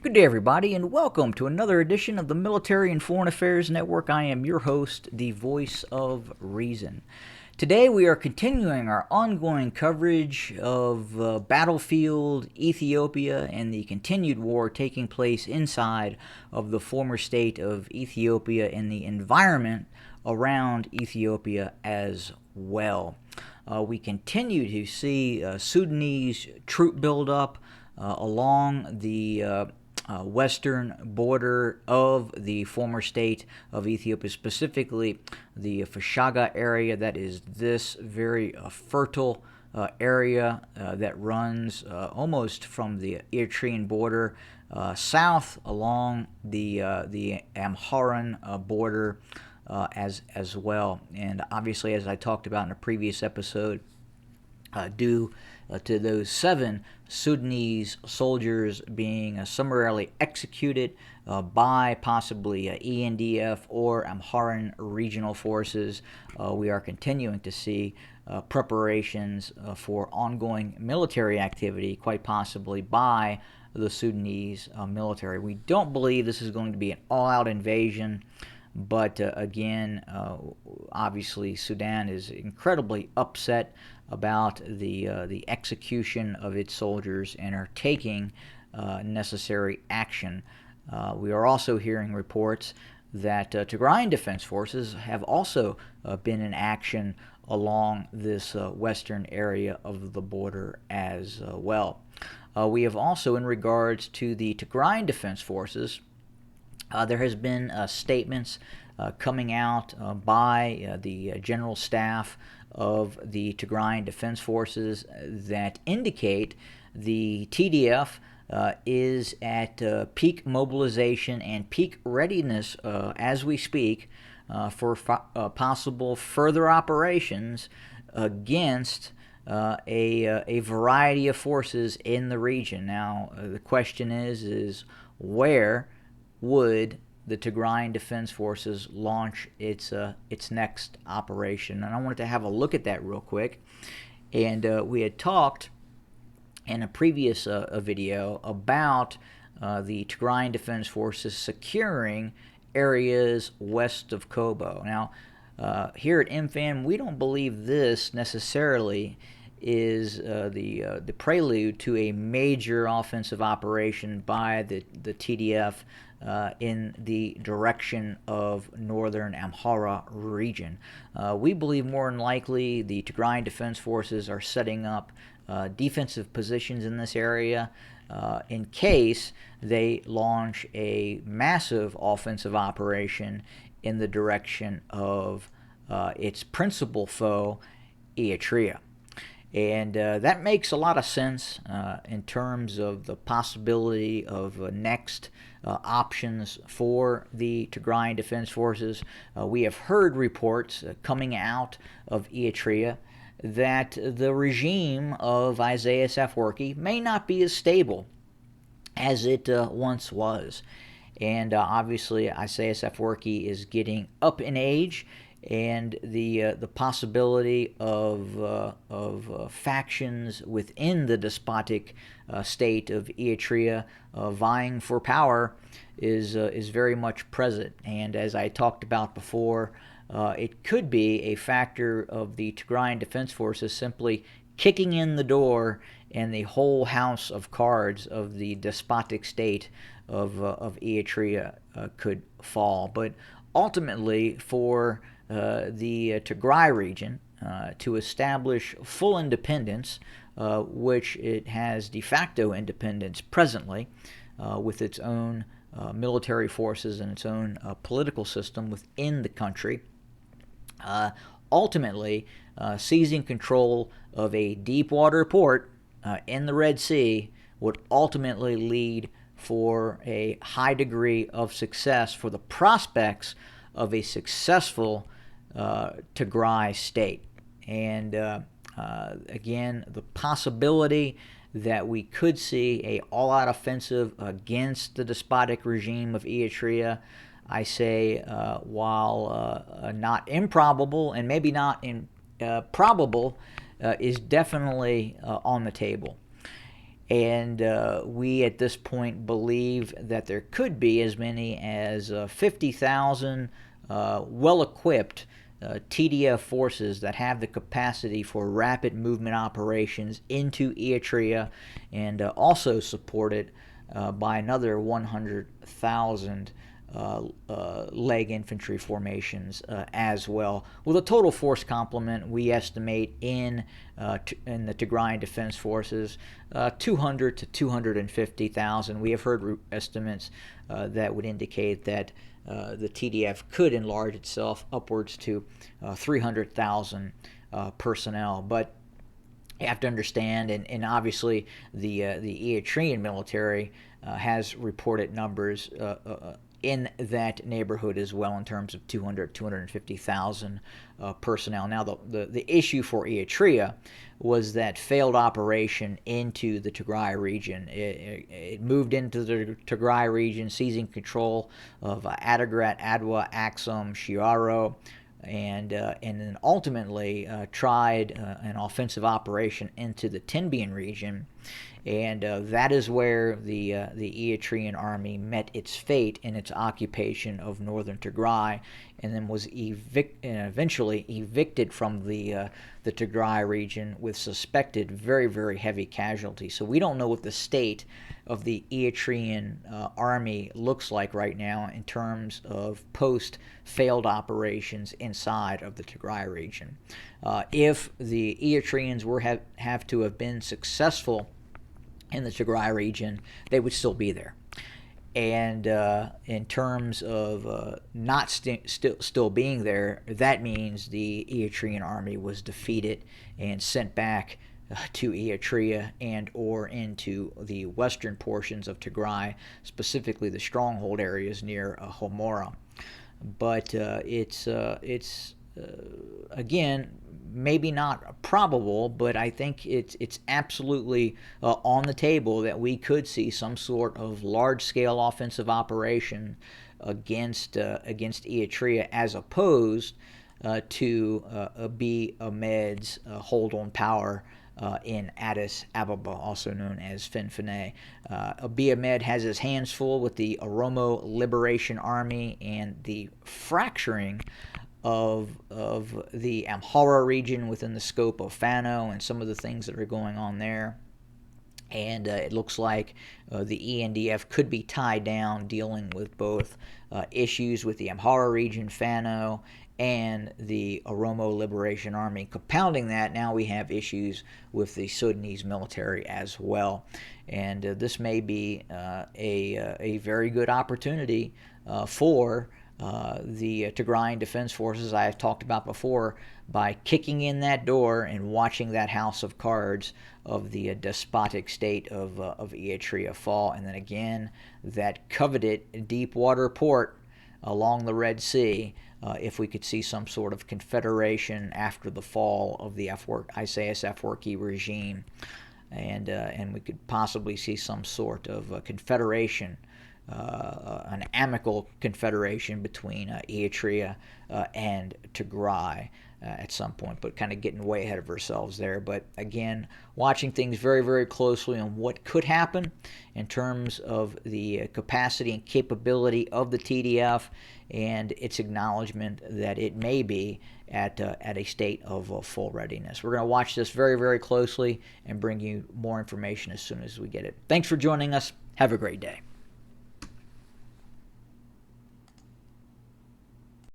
Good day, everybody, and welcome to another edition of the Military and Foreign Affairs Network. I am your host, the voice of reason. Today, we are continuing our ongoing coverage of battlefield Ethiopia and the continued war taking place inside of the former state of Ethiopia and the environment around Ethiopia as well. We continue to see Sudanese troop buildup along the western border of the former state of Ethiopia, specifically the Fashaga area. That is this very fertile area that runs almost from the Eritrean border south along the Amharan border as well. And obviously, as I talked about in a previous episode, due to those 7 Sudanese soldiers being summarily executed by possibly ENDF or Amharan regional forces. We are continuing to see preparations for ongoing military activity, quite possibly by the Sudanese military. We don't believe this is going to be an all-out invasion, but again, obviously Sudan is incredibly upset about the execution of its soldiers and are taking necessary action. We are also hearing reports that Tigrayan Defense Forces have also been in action along this western area of the border as well. We have also, in regards to the Tigrayan Defense Forces, there has been statements coming out by the General Staff of the Tigrayan Defense Forces that indicate the TDF is at peak mobilization and peak readiness as we speak for possible further operations against a variety of forces in the region. Now, the question is where would the Tigrayan Defense Forces launch its next operation? And I wanted to have a look at that real quick. And we had talked in a previous video about the Tigrayan Defense Forces securing areas west of Kobo. Now, here at MFAN, we don't believe this necessarily is the prelude to a major offensive operation by the TDF in the direction of northern Amhara region. We believe more than likely the Tigrayan Defense Forces are setting up defensive positions in this area in case they launch a massive offensive operation in the direction of its principal foe, Eritrea. And that makes a lot of sense in terms of the possibility of next options for the Tigrayan Defense Forces. We have heard reports coming out of Eritrea that the regime of Isaias Afwerki may not be as stable as it once was. And obviously, Isaias Afwerki is getting up in age, and the possibility of factions within the despotic state of Eritrea vying for power is very much present. And as I talked about before, it could be a factor of the Tigrayan Defense Forces simply kicking in the door, and the whole house of cards of the despotic state of Eritrea could fall. But ultimately, for the Tigray region to establish full independence, which it has de facto independence presently with its own military forces and its own political system within the country, ultimately seizing control of a deep water port in the Red Sea would ultimately lead for a high degree of success for the prospects of a successful Tigray state. And again, the possibility that we could see a all-out offensive against the despotic regime of Eritrea, I say, while not improbable and maybe not probable, is definitely on the table. And we at this point believe that there could be as many as 50,000 well-equipped TDF forces that have the capacity for rapid movement operations into Eritrea, and also supported by another 100,000 leg infantry formations as well. With a total force complement, we estimate in the Tigrayan Defense Forces 200 to 250,000. We have heard estimates that would indicate that the TDF could enlarge itself upwards to 300,000 personnel. But you have to understand, and obviously the Eritrean military has reported numbers in that neighborhood as well, in terms of 250,000 personnel. Now, the issue for Eritrea was that failed operation into the Tigray region. It moved into the Tigray region, seizing control of Adigrat, Adwa, Axum, Shiaro, and then ultimately tried an offensive operation into the Tenbian region. And that is where the Eritrean army met its fate in its occupation of northern Tigray, and then was eventually evicted from the Tigray region with suspected very, very heavy casualties. So we don't know what the state of the Eritrean army looks like right now in terms of post-failed operations inside of the Tigray region. If the Eritreans have to have been successful in the Tigray region, they would still be there. And in terms of not still being there, that means the Eritrean army was defeated and sent back to Eritrea and or into the western portions of Tigray, specifically the stronghold areas near Homora. But it's again, maybe not probable, but I think it's absolutely on the table that we could see some sort of large-scale offensive operation against Eritrea, as opposed to Abiy Ahmed's hold on power in Addis Ababa, also known as Finfinne. Abiy Ahmed has his hands full with the Oromo Liberation Army and the fracturing of the Amhara region within the scope of Fano and some of the things that are going on there. And it looks like the ENDF could be tied down dealing with both issues with the Amhara region, Fano, and the Oromo Liberation Army. Compounding that, now we have issues with the Sudanese military as well. And this may be a very good opportunity for the Tigrayan Defense Forces I have talked about before, by kicking in that door and watching that house of cards of the despotic state of Eritrea fall. And then again, that coveted deep water port along the Red Sea, if we could see some sort of confederation after the fall of the Isaias Afwerki regime, and we could possibly see some sort of confederation, an amicable confederation between Eritrea and Tigray at some point, but kind of getting way ahead of ourselves there. But again, watching things very, very closely on what could happen in terms of the capacity and capability of the TDF and its acknowledgement that it may be at a state of full readiness. We're going to watch this very, very closely and bring you more information as soon as we get it. Thanks for joining us. Have a great day.